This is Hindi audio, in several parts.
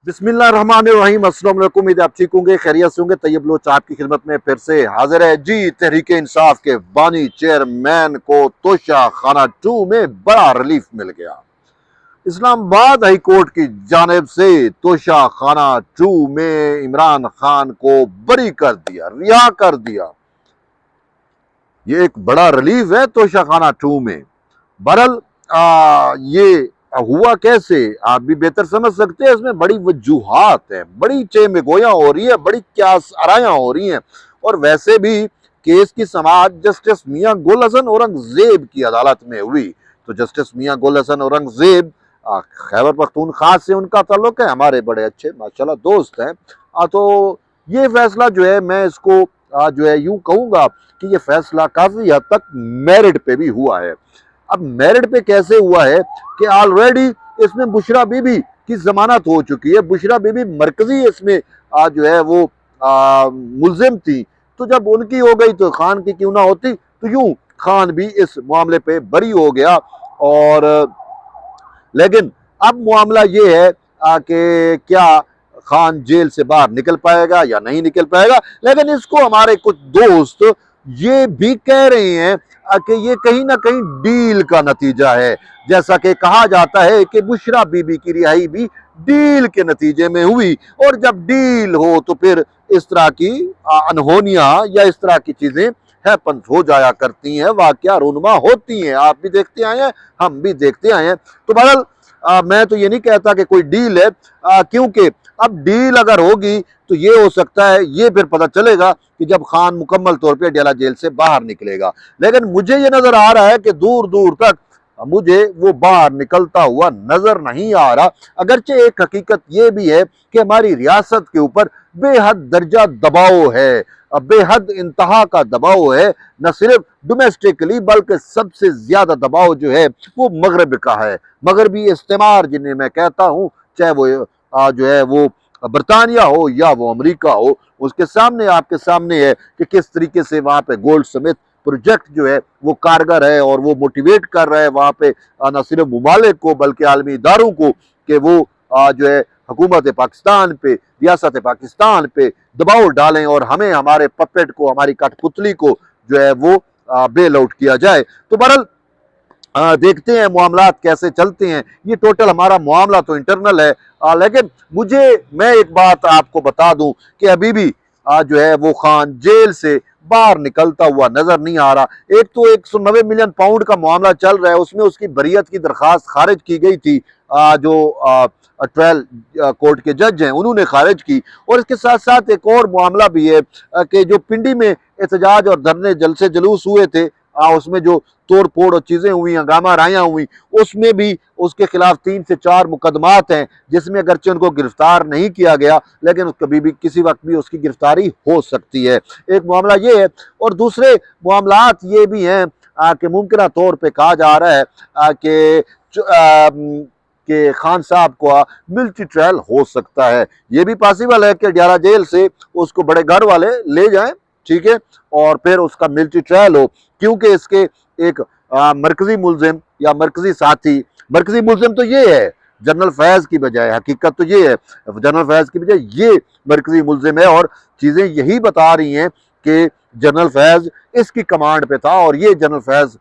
बिस्मिल्लाहिर्रहमानिर्रहीम। अस्सलाम वालेकुम। उम्मीद है आप ठीक होंगे, खैरियत से होंगे। तैयब लोच आपकी खिदमत में फिर से हाजिर है जी। तहरीक इंसाफ के बानी चेयरमैन को तोशा खाना 2 में बड़ा रिलीफ मिल गया। इस्लामाबाद हाई कोर्ट की जानिब से तोशा खाना 2 में इमरान खान को बरी कर दिया, रिहा कर दिया। ये एक बड़ा रिलीफ है तोशा खाना 2 में। बहरल ये हुआ कैसे आप भी बेहतर समझ सकते हैं। इसमें बड़ी वजूहात है, बड़ी चेमगोयां हो रही है, बड़ी क्यास आरायां हो रही हैं। और वैसे भी केस की समाअत जस्टिस मियां गुल हसन औरंगजेब की अदालत में हुई। तो जस्टिस मियां गुल हसन औरंगजेब खैबर पख्तूनख्वा से उनका ताल्लुक है, हमारे बड़े अच्छे माशाल्लाह दोस्त हैं। तो ये फैसला जो है मैं इसको जो है यूं कहूंगा कि ये फैसला काफी हद तक मेरिट पे भी हुआ है। अब मेरिट पे कैसे हुआ है कि ऑलरेडी इसमें बुशरा बीबी की जमानत हो चुकी है। बुशरा बीबी मरकजी इसमें जो है वो मुलजिम थी। तो जब उनकी हो गई तो खान की क्यों ना होती। तो यूं खान भी इस मामले पे बरी हो गया। और लेकिन अब मामला ये है कि क्या खान जेल से बाहर निकल पाएगा या नहीं निकल पाएगा। लेकिन इसको हमारे कुछ दोस्त ये भी कह रहे हैं कि ये कहीं ना कहीं डील का नतीजा है। जैसा कि कहा जाता है कि बुशरा बीबी की रिहाई भी डील के नतीजे में हुई। और जब डील हो तो फिर इस तरह की अनहोनियां या इस तरह की चीजें हैपन हो जाया करती हैं, वाकया रूनुमा होती हैं। आप भी देखते आए हैं, हम भी देखते आए हैं। तो बहरहाल मैं तो ये नहीं कहता कि कोई डील है, क्योंकि अब डील अगर होगी तो ये हो सकता है, ये फिर पता चलेगा कि जब खान मुकम्मल तौर पे अडयाला जेल से बाहर निकलेगा। लेकिन मुझे ये नजर आ रहा है कि दूर दूर तक मुझे वो बाहर निकलता हुआ नजर नहीं आ रहा। अगरचे एक हकीकत ये भी है कि हमारी रियासत के ऊपर बेहद दर्जा दबाव है, बेहद इंतहा का दबाव है। न सिर्फ डोमेस्टिकली बल्कि सबसे ज्यादा दबाव जो है वो मगरब का है। मगरबी इस्तेमार जिन्हें मैं कहता हूँ, चाहे वो जो है वो बरतानिया हो या वो अमेरिका हो, उसके सामने आपके सामने है कि किस तरीके से वहां पे गोल्ड समिथ प्रोजेक्ट जो है वो कारगर है और वो मोटिवेट कर रहा है वहां पे न सिर्फ मुमालिक को बल्कि आलमी इदारों को कि वो जो है हुकूमत पाकिस्तान पे, रियासत पाकिस्तान पे दबाव डालें और हमें, हमारे पपेट को, हमारी कठपुतली को जो है वो बेल आउट किया जाए। तो बहरहाल देखते हैं मामलात कैसे चलते हैं। ये टोटल हमारा मामला तो इंटरनल है। लेकिन मैं एक बात आपको बता दूं कि अभी भी जो है वो खान जेल से बाहर निकलता हुआ नजर नहीं आ रहा। एक तो 190 मिलियन पाउंड का मामला चल रहा है, उसमें उसकी बरियत की दरखास्त खारिज की गई थी। जो ट्रायल कोर्ट के जज हैं उन्होंने खारिज की। और इसके साथ साथ एक और मामला भी है कि जो पिंडी में एहतजाज और धरने जलसे जुलूस हुए थे, उसमें जो तोड़ फोड़ और चीजें हुई, हंगामा रायां हुई, उसमें भी उसके खिलाफ 3 से 4 मुकदमात हैं, जिसमें अगरचे उनको गिरफ्तार नहीं किया गया, लेकिन कभी भी किसी वक्त भी उसकी गिरफ्तारी हो सकती है। एक मामला ये है। और दूसरे मामलात ये भी हैं कि मुमकिन तौर पे कहा जा रहा है कि खान साहब को मिलिट्री ट्रायल हो सकता है। ये भी पॉसिबल है कि अडयाला जेल से उसको बड़े घर वाले ले जाएं, ठीक है, और फिर उसका मिलिट्री ट्रायल हो। क्योंकि इसके एक मरकजी मुलजिम या मरकजी साथी, मरकजी मुलजिम तो ये है जनरल फैज की बजाय, हकीकत तो ये है जनरल फैज की बजाय ये मरकजी मुलजिम है। और चीजें यही बता रही हैं कि जनरल फैज इसकी कमांड पे था और ये जनरल फैज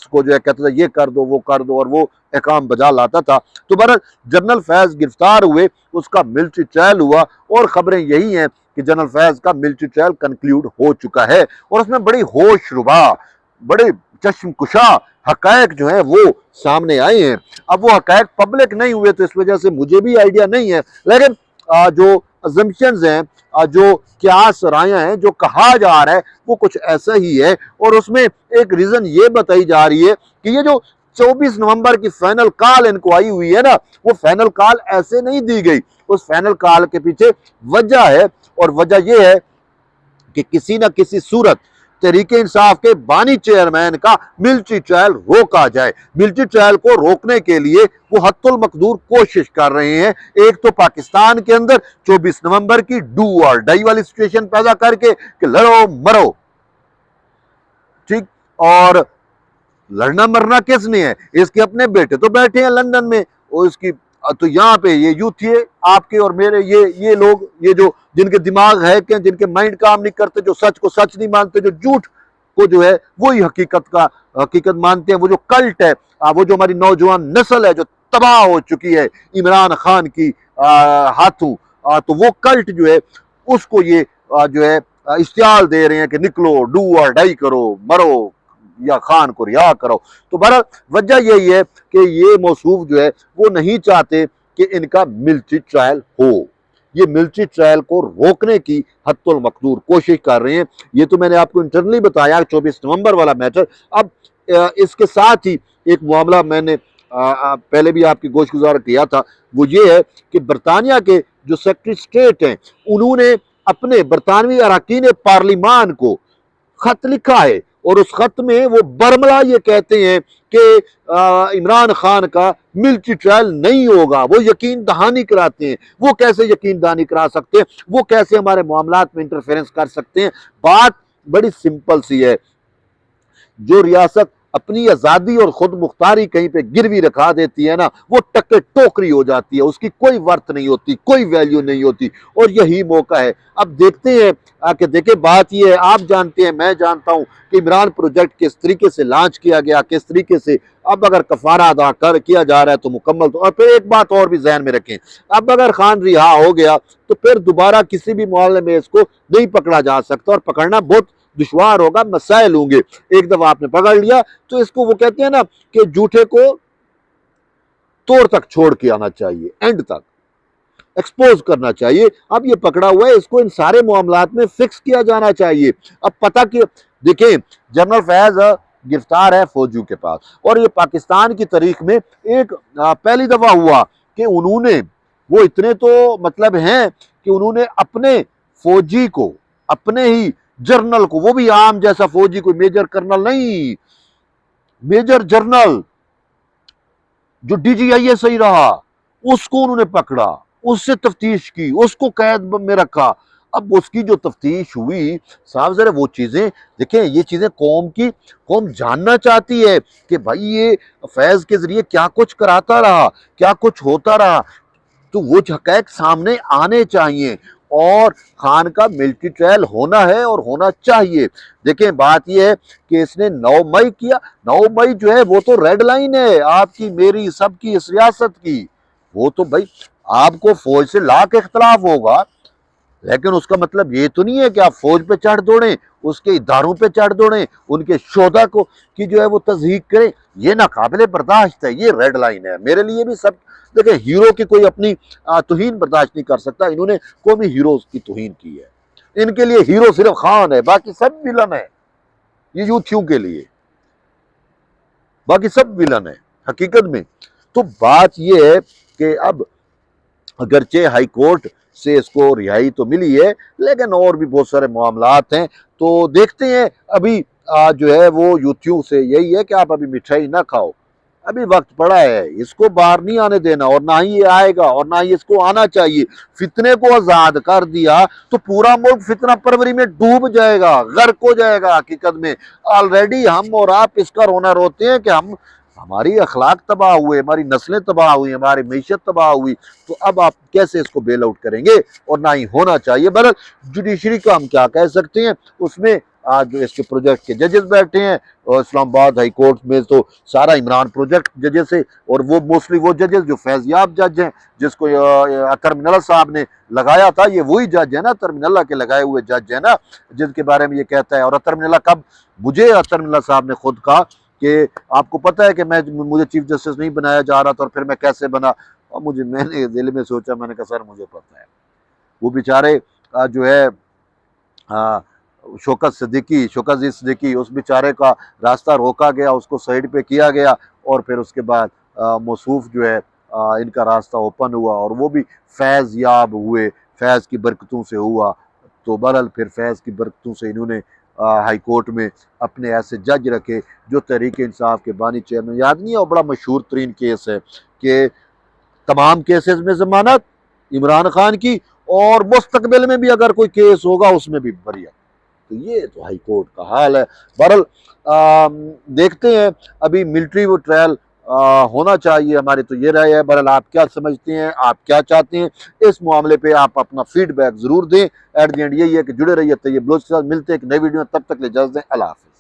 को जो है कहता था ये कर दो वो कर दो, और वो अहकाम बजा लाता था। तो बहरहाल जनरल फैज गिरफ्तार हुए, उसका मिलिट्री ट्रायल हुआ और खबरें यही हैं कि जनरल फैज का मिलिट्री ट्रायल कंक्लूड हो चुका है। और उसमें बड़ी होशरुबा, बड़े चश्मकुशा हकायक जो है वो सामने आए हैं। अब वो हकायक पब्लिक नहीं हुए तो इस वजह से मुझे भी आइडिया नहीं है, लेकिन जो अजम्पशंस हैं, जो क्यास रायां हैं, जो कहा जा रहा है वो कुछ ऐसा ही है। और उसमें एक रीजन ये बताई जा रही है कि ये जो 24 नवंबर की फाइनल कॉल इनको आई हुई है ना, वो फाइनल कॉल ऐसे नहीं दी गई। उस फाइनल कॉल के पीछे वजह है, और वजह यह है कि किसी न किसी सूरत तहरीक इंसाफ के बानी चेयरमैन का मिलिट्री ट्रायल रोका जाए। मिलिट्री ट्रायल को रोकने के लिए वो हत्तुल मकदूर कोशिश कर रहे हैं। एक तो पाकिस्तान के अंदर 24 नवंबर की डू और डाई वाली सिचुएशन पैदा करके कि लड़ो मरो, ठीक, और लड़ना मरना किसने है, इसके अपने बेटे तो बैठे हैं लंदन में, और इसकी तो यहाँ पे ये यूथ ये आपके और मेरे ये लोग, ये जो जिनके दिमाग है कि जिनके माइंड काम नहीं करते, जो सच को सच नहीं मानते, जो झूठ को जो है वही हकीकत मानते हैं, वो जो कल्ट है, वो जो हमारी नौजवान नस्ल है जो तबाह हो चुकी है इमरान खान की हाथों, तो वो कल्ट जो है उसको ये जो है इश्तिहाल दे रहे हैं कि निकलो, डू और डाई करो, मरो या खान को रिहा करो। तो बहरहाल वजह यही है कि ये मौसूफ जो है वो नहीं चाहते कि इनका मिलिट्री ट्रायल हो। ये मिलिट्री ट्रायल को रोकने की हत्तुल मकदूर कोशिश कर रहे हैं। ये तो मैंने आपको इंटरनली बताया 24 नवंबर वाला मैटर। अब इसके साथ ही एक मामला मैंने पहले भी आपकी गोशगुजार किया था, वो ये है कि बरतानिया के जो सेक्रेटरी स्टेट हैं उन्होंने अपने बरतानवी अरकान पार्लिमान को खत लिखा है, और उस खत में वो बरमला ये कहते हैं कि इमरान खान का मिलिट्री ट्रायल नहीं होगा। वो यकीन दहानी कराते हैं। वो कैसे यकीन दहानी करा सकते हैं? वो कैसे हमारे मामलात में इंटरफेरेंस कर सकते हैं? बात बड़ी सिंपल सी है। जो रियासत अपनी आज़ादी और खुद मुख्तारी कहीं पे गिरवी रखा देती है ना, वो टक्के टोकरी हो जाती है, उसकी कोई वर्थ नहीं होती, कोई वैल्यू नहीं होती। और यही मौका है। अब देखते हैं कि देखे बात ये है, आप जानते हैं, मैं जानता हूं कि इमरान प्रोजेक्ट किस तरीके से लॉन्च किया गया, किस तरीके से अब अगर कफारा अदा कर किया जा रहा है तो मुकम्मल। तो और फिर एक बात और भी जहन में रखें, अब अगर खान रिहा हो गया तो फिर दोबारा किसी भी मामले में इसको नहीं पकड़ा जा सकता, और पकड़ना बहुत दुश्वार होगा, मसाइल होंगे। एक दफा आपने पकड़ लिया तो इसको वो कहते हैं ना कि झूठे को तोड़ तक छोड़ के आना चाहिए, एंड तक एक्सपोज करना चाहिए। अब ये पकड़ा हुआ है, इसको इन सारे मामलात में फिक्स किया जाना चाहिए। अब पता कि देखें, जनरल फैज गिरफ्तार है फौजियों के पास, और ये पाकिस्तान की तारीख में एक पहली दफा हुआ कि उन्होंने, वो इतने तो मतलब हैं कि उन्होंने अपने फौजी को, अपने ही जर्नल को, वो भी आम जैसा फौजी, कोई मेजर कर्नल नहीं, मेजर जनरल जो DGIS ही रहा, उसको उन्होंने पकड़ा, उससे तफ्तीश की, उसको कैद में रखा। अब उसकी जो तफ्तीश हुई साहब, जरा वो चीजें देखें, ये चीजें कौम जानना चाहती है कि भाई ये फैज के जरिए क्या कुछ कराता रहा, क्या कुछ होता रहा। तो वो हक़ाइक़ सामने आने चाहिए, और खान का मिलिट्री ट्रायल होना है और होना चाहिए। देखें बात यह है कि इसने 9 मई किया। 9 मई जो है वो तो रेड लाइन है आपकी, मेरी, सबकी, इस रियासत की। वो तो भाई आपको फौज से लाख इख्तलाफ होगा, लेकिन उसका मतलब ये तो नहीं है कि आप फौज पे चढ़ दौड़ें, उसके इदारों पे चढ़ दौड़ें, उनके शोधा को की जो है वो तज़हीक करें। ये नाकाबिले बर्दाश्त है, ये रेड लाइन है मेरे लिए भी। सब देखिए, हीरो की कोई अपनी तौहीन बर्दाश्त नहीं कर सकता। इन्होंने कौमी हीरोज की तौहीन की है। इनके लिए हीरो सिर्फ खान है, बाकी सब विलन है। ये यूथियों के लिए बाकी सब विलन है हकीकत में। तो बात यह है कि अब अगरचे हाई कोर्ट से इसको रिहाई तो मिली है, लेकिन और भी बहुत सारे मामलात हैं। तो देखते हैं। अभी जो है वो यूथियों से यही है कि आप अभी मिठाई ना खाओ, अभी वक्त पड़ा है, इसको बाहर नहीं आने देना, और ना ही ये आएगा और ना ही इसको आना चाहिए। फितने को आजाद कर दिया तो पूरा मुल्क फितना परवरी में डूब जाएगा, गर्क हो जाएगा। हकीकत में ऑलरेडी हम और आप इसका रोना रोते हैं कि हमारी अखलाक तबाह हुए, हमारी नस्लें तबाह हुई, हमारी मीशत तबाह हुई। तो अब आप कैसे इसको बेल आउट करेंगे? और ना ही होना चाहिए। बहरहाल जुडिशरी का हम क्या कह सकते हैं, उसमें आज जो इसके प्रोजेक्ट के जजेस बैठे हैं, और इस्लामाबाद हाई कोर्ट में तो सारा इमरान प्रोजेक्ट जजेस है, और वो मोस्टली वो जजेस जो फैज़याब जज हैं, जिसको अतर मिनल्ला साहब ने लगाया था। ये वही जज है ना, अतर मिनल्ला के लगाए हुए जज है ना, जिनके बारे में ये कहता है। और अतर मिनल्ला कब, मुझे अतर मिनल्ला साहब ने खुद कहा कि आपको पता है कि मुझे चीफ जस्टिस नहीं बनाया जा रहा था, और फिर मैं कैसे बना। और मैंने दिल में सोचा, मैंने कहा सर मुझे पता है। वो बेचारे जो है शौकत सिद्दीकी, उस बेचारे का रास्ता रोका गया, उसको साइड पे किया गया, और फिर उसके बाद मौसूफ जो है इनका रास्ता ओपन हुआ, और वो भी फैज़ याब हुए, फैज़ की बरकतों से हुआ। तो बहरहाल फिर फैज़ की बरकतों से इन्होंने हाई कोर्ट में अपने ऐसे जज रखे जो तहरीक इंसाफ के बानी चेयरमैन, याद नहीं है, और बड़ा मशहूर तरीन केस है कि तमाम केसेस में जमानत इमरान खान की, और मुस्तकबिल में भी अगर कोई केस होगा उसमें भी बरियत। तो ये तो हाई कोर्ट का हाल है। बहरहाल देखते हैं। अभी मिलिट्री वो ट्रायल होना चाहिए। हमारी तो ये राय है। बहरहाल आप क्या समझते हैं, आप क्या चाहते हैं, इस मामले पे आप अपना फीडबैक जरूर दें। एट द एंड यही है कि जुड़े रहिए तैयब बलोच के साथ। मिलते हैं एक नई वीडियो में, तब तक ले इजाज़त दें। अल्लाह हाफ़िज़।